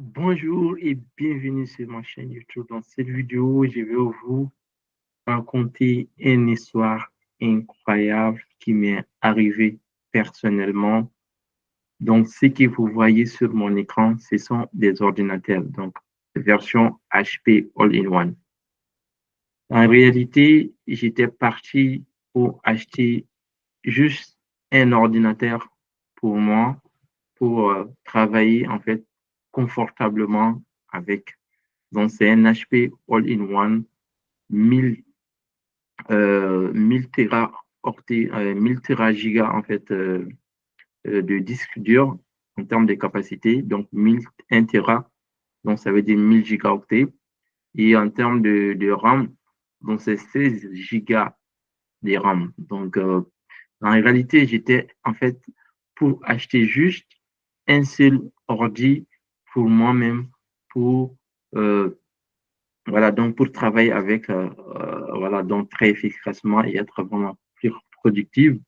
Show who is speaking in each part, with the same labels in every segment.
Speaker 1: Bonjour et bienvenue sur ma chaîne YouTube. Dans cette vidéo, je vais vous raconter une histoire incroyable qui m'est arrivée personnellement. Donc, ce que vous voyez sur mon écran, ce sont des ordinateurs, donc version HP All-in-One. En réalité, j'étais parti pour acheter juste un ordinateur pour moi, pour travailler en fait confortablement avec. Donc, c'est un HP All-in-One 1000, 1000 1000 gigas en fait de disque dur en termes de capacité. Donc, 1000 1 Tera, donc ça veut dire 1000 gigaoctets. Et en termes de RAM, donc c'est 16 gigas de RAM. Donc, en réalité, j'étais en fait pour acheter juste un seul ordi pour moi-même, pour voilà, donc pour travailler avec, voilà, donc très efficacement et être vraiment plus productive,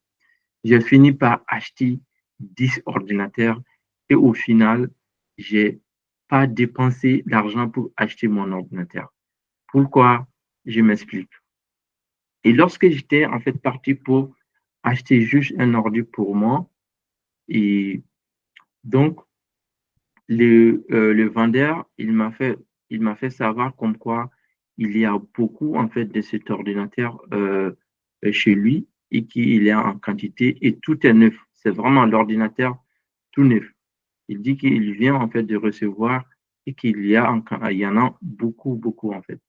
Speaker 1: j'ai fini par acheter 10 ordinateurs et au final, j'ai pas dépensé d'argent pour acheter mon ordinateur. Pourquoi? Je m'explique. Et lorsque j'étais en fait parti pour acheter juste un ordi pour moi, et donc le vendeur, il m'a fait savoir comme quoi il y a beaucoup en fait de cet ordinateur chez lui et qu'il est en quantité et tout est neuf. C'est vraiment l'ordinateur tout neuf. Il dit qu'il vient en fait de recevoir et il y en a beaucoup, beaucoup en fait.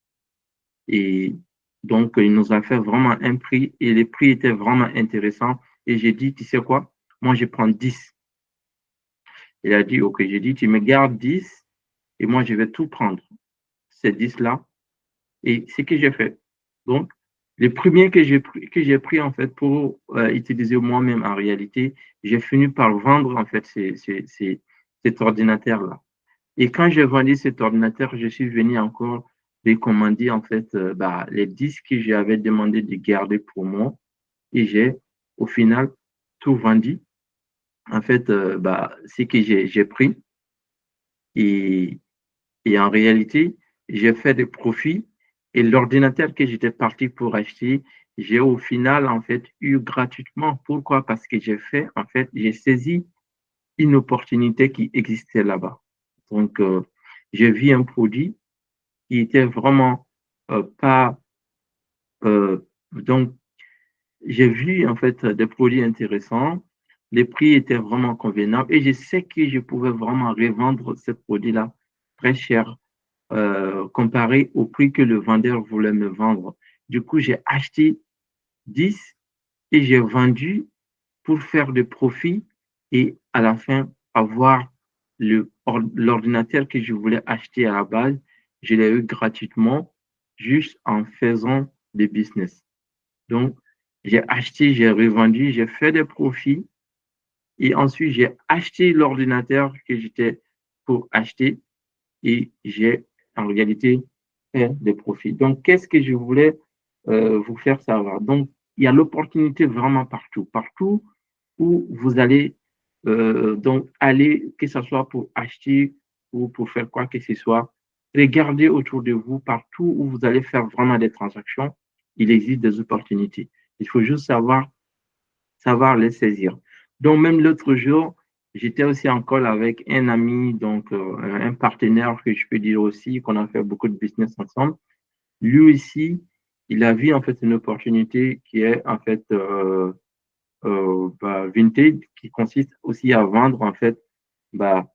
Speaker 1: Et donc, il nous a fait vraiment un prix et les prix étaient vraiment intéressants. Et j'ai dit, tu sais quoi? Moi, je prends 10. Il a dit, OK. J'ai dit, tu me gardes 10 et moi, je vais tout prendre, ces 10-là. Et ce que j'ai fait. Donc, les premiers que j'ai pris, en fait, pour utiliser moi-même en réalité, j'ai fini par vendre, en fait, cet ordinateur-là. Et quand j'ai vendu cet ordinateur, je suis venu encore recommander, en fait, bah, les disques que j'avais demandé de garder pour moi. Et j'ai, au final, tout vendu. En fait, bah, ce que j'ai pris. Et Et en réalité, j'ai fait des profits et l'ordinateur que j'étais parti pour acheter, j'ai au final, en fait, eu gratuitement. Pourquoi? Parce que en fait, j'ai saisi une opportunité qui existait là-bas. Donc, j'ai vu un produit qui était vraiment pas, donc, j'ai vu, en fait, des produits intéressants. Les prix étaient vraiment convenables et je sais que je pouvais vraiment revendre ce produit-là très cher comparé au prix que le vendeur voulait me vendre. Du coup, j'ai acheté 10 et j'ai vendu pour faire des profits et à la fin avoir l'ordinateur que je voulais acheter à la base. Je l'ai eu gratuitement juste en faisant des business. Donc, j'ai acheté, j'ai revendu, j'ai fait des profits et ensuite j'ai acheté l'ordinateur que j'étais pour acheter et j'ai en réalité fait des profits. Donc, qu'est-ce que je voulais vous faire savoir? Donc, il y a l'opportunité vraiment partout, partout où vous allez donc aller, que ce soit pour acheter ou pour faire quoi que ce soit. Regardez autour de vous, partout où vous allez faire vraiment des transactions, il existe des opportunités. Il faut juste savoir les saisir. Donc, même l'autre jour, j'étais aussi en call avec un ami, donc un partenaire que je peux dire aussi, qu'on a fait beaucoup de business ensemble. Lui aussi, il a vu en fait une opportunité qui est en fait bah, vintage, qui consiste aussi à vendre en fait bah,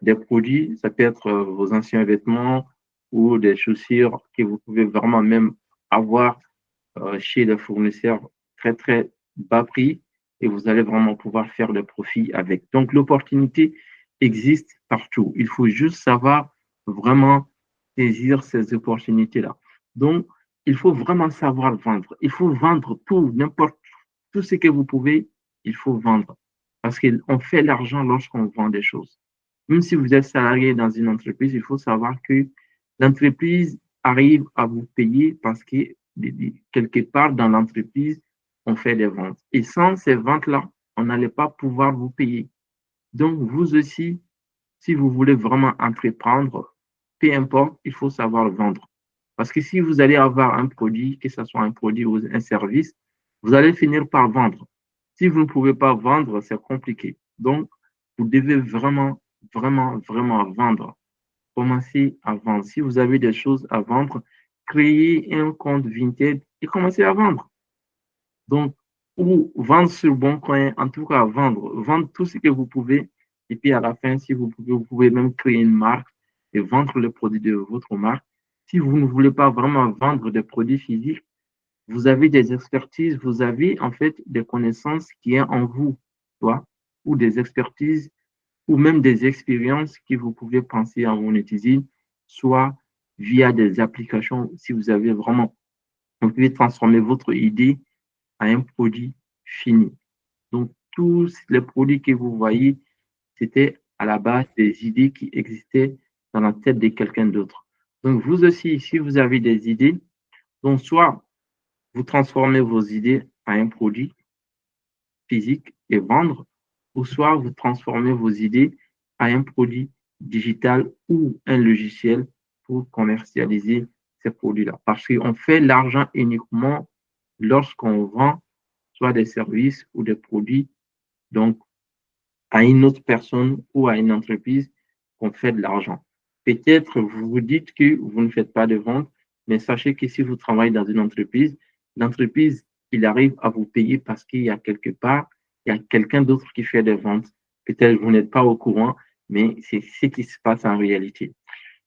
Speaker 1: des produits. Ça peut être vos anciens vêtements ou des chaussures que vous pouvez vraiment même avoir chez les fournisseurs très, très bas prix et vous allez vraiment pouvoir faire des profits avec. Donc, l'opportunité existe partout. Il faut juste savoir vraiment saisir ces opportunités-là. Donc, il faut vraiment savoir vendre. Il faut vendre tout, n'importe tout ce que vous pouvez, il faut vendre. Parce qu'on fait l'argent lorsqu'on vend des choses. Même si vous êtes salarié dans une entreprise, il faut savoir que l'entreprise arrive à vous payer parce que quelque part dans l'entreprise, on fait des ventes. Et sans ces ventes-là, on n'allait pas pouvoir vous payer. Donc, vous aussi, si vous voulez vraiment entreprendre, peu importe, il faut savoir le vendre. Parce que si vous allez avoir un produit, que ce soit un produit ou un service, vous allez finir par vendre. Si vous ne pouvez pas vendre, c'est compliqué. Donc, vous devez vraiment, vraiment, vraiment vendre. Commencez à vendre. Si vous avez des choses à vendre, créez un compte Vinted et commencez à vendre. Donc, ou vendre sur bon coin, en tout cas, vendre tout ce que vous pouvez. Et puis, à la fin, si vous pouvez même créer une marque et vendre le produit de votre marque. Si vous ne voulez pas vraiment vendre des produits physiques, vous avez des expertises, vous avez en fait des connaissances qui sont en vous, toi, ou des expertises, ou même des expériences que vous pouvez penser à monétiser, soit via des applications, si vous avez vraiment, vous pouvez transformer votre idée à un produit fini. Donc, tous les produits que vous voyez, c'était à la base des idées qui existaient dans la tête de quelqu'un d'autre. Donc, vous aussi, si vous avez des idées, donc soit vous transformez vos idées à un produit physique et vendre, ou soit vous transformez vos idées à un produit digital ou un logiciel pour commercialiser ces produits-là. Parce qu'on fait l'argent uniquement lorsqu'on vend soit des services ou des produits, donc à une autre personne ou à une entreprise qu'on fait de l'argent. Peut-être vous vous dites que vous ne faites pas de vente, mais sachez que si vous travaillez dans une entreprise, l'entreprise, il arrive à vous payer parce qu'il y a quelque part, il y a quelqu'un d'autre qui fait des ventes. Peut-être que vous n'êtes pas au courant, mais c'est ce qui se passe en réalité.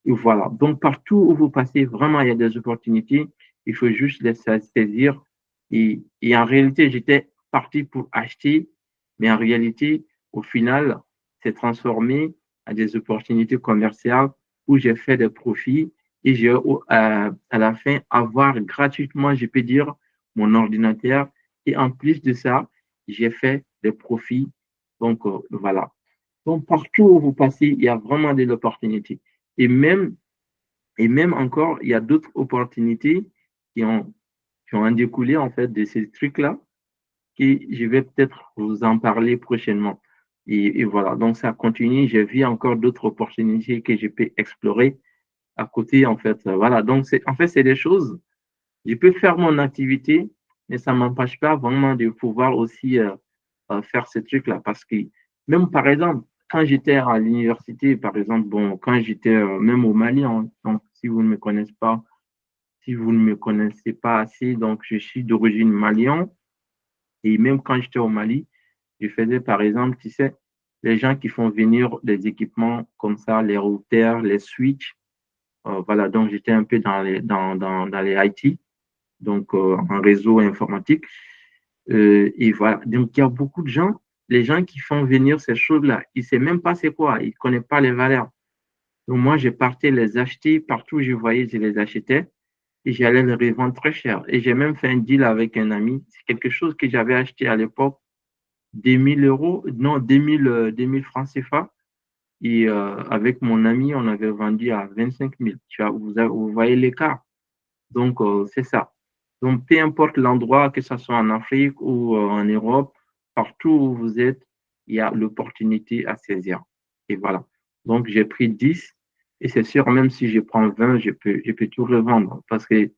Speaker 1: Et voilà. Donc, partout où vous passez, vraiment, il y a des opportunités. Il faut juste les saisir. Et en réalité, j'étais parti pour acheter, mais en réalité, au final, c'est transformé à des opportunités commerciales où j'ai fait des profits et j'ai, à la fin, avoir gratuitement, je peux dire, mon ordinateur. Et en plus de ça, j'ai fait des profits. Donc, voilà. Donc, partout où vous passez, il y a vraiment des opportunités. Et même, et même encore, il y a d'autres opportunités qui ont, qui ont en découlé en fait de ces trucs-là, et je vais peut-être vous en parler prochainement. Et voilà, donc ça continue. J'ai vu encore d'autres opportunités que je peux explorer à côté, en fait. Voilà, donc en fait, c'est des choses, je peux faire mon activité, mais ça ne m'empêche pas vraiment de pouvoir aussi faire ces trucs-là. Parce que même, par exemple, quand j'étais à l'université, par exemple, bon, quand j'étais même au Mali, hein, donc si vous ne me connaissez pas, si vous ne me connaissez pas assez, donc je suis d'origine malienne. Et même quand j'étais au Mali, je faisais par exemple, tu sais, les gens qui font venir des équipements comme ça, les routeurs, les switches. Voilà, donc j'étais un peu dans les IT, donc en réseau informatique. Et voilà, donc il y a beaucoup de gens, les gens qui font venir ces choses-là, ils ne savent même pas c'est quoi, ils ne connaissent pas les valeurs. Donc moi, je partais les acheter, partout où je voyais, je les achetais et j'allais les revendre très cher. Et j'ai même fait un deal avec un ami. C'est quelque chose que j'avais acheté à l'époque, 2000 euros, non, 2000 francs CFA. Et avec mon ami, on avait vendu à 25 000. Tu vois, vous voyez l'écart. Donc, c'est ça. Donc, peu importe l'endroit, que ce soit en Afrique ou en Europe, partout où vous êtes, il y a l'opportunité à saisir. Et voilà. Donc, j'ai pris 10 et c'est sûr, même si je prends 20, je peux tout revendre parce que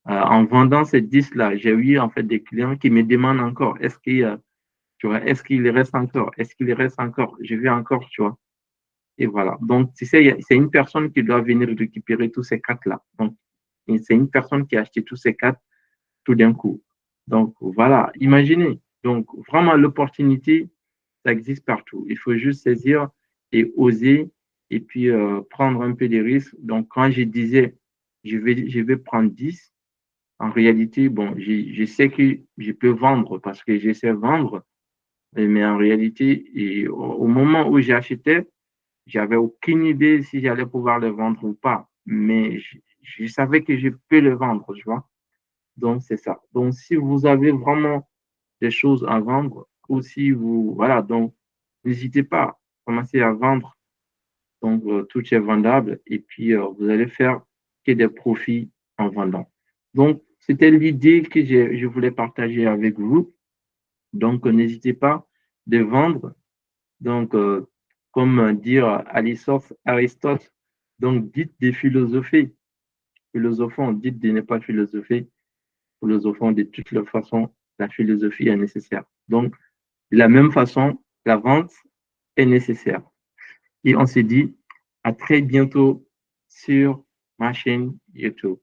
Speaker 1: en vendant ces 10-là, j'ai eu en fait des clients qui me demandent encore, tu vois, est-ce qu'il reste encore? Est-ce qu'il reste encore? Je veux encore, tu vois. Et voilà. Donc, tu sais, c'est une personne qui doit venir récupérer tous ces quatre-là. Donc, c'est une personne qui a acheté tous ces quatre tout d'un coup. Donc, voilà. Imaginez. Donc, vraiment, l'opportunité, ça existe partout. Il faut juste saisir et oser et puis prendre un peu de risques. Donc, quand je disais, je vais prendre 10, en réalité, bon, je sais que je peux vendre parce que je sais vendre, mais en réalité, au moment où j'ai acheté, j'avais aucune idée si j'allais pouvoir le vendre ou pas, mais je savais que je peux le vendre, tu vois. Donc, c'est ça. Donc, si vous avez vraiment des choses à vendre, ou si vous, voilà, donc, n'hésitez pas, commencez à vendre. Donc, tout est vendable et puis vous allez faire que des profits en vendant. Donc, c'était l'idée que je voulais partager avec vous. Donc, n'hésitez pas de vendre. Donc, comme dire Aristote, donc dites de philosopher, philosophons, dites de ne pas philosopher, philosophons de toutes les façons, la philosophie est nécessaire. Donc, de la même façon, la vente est nécessaire. Et on se dit à très bientôt sur ma chaîne YouTube.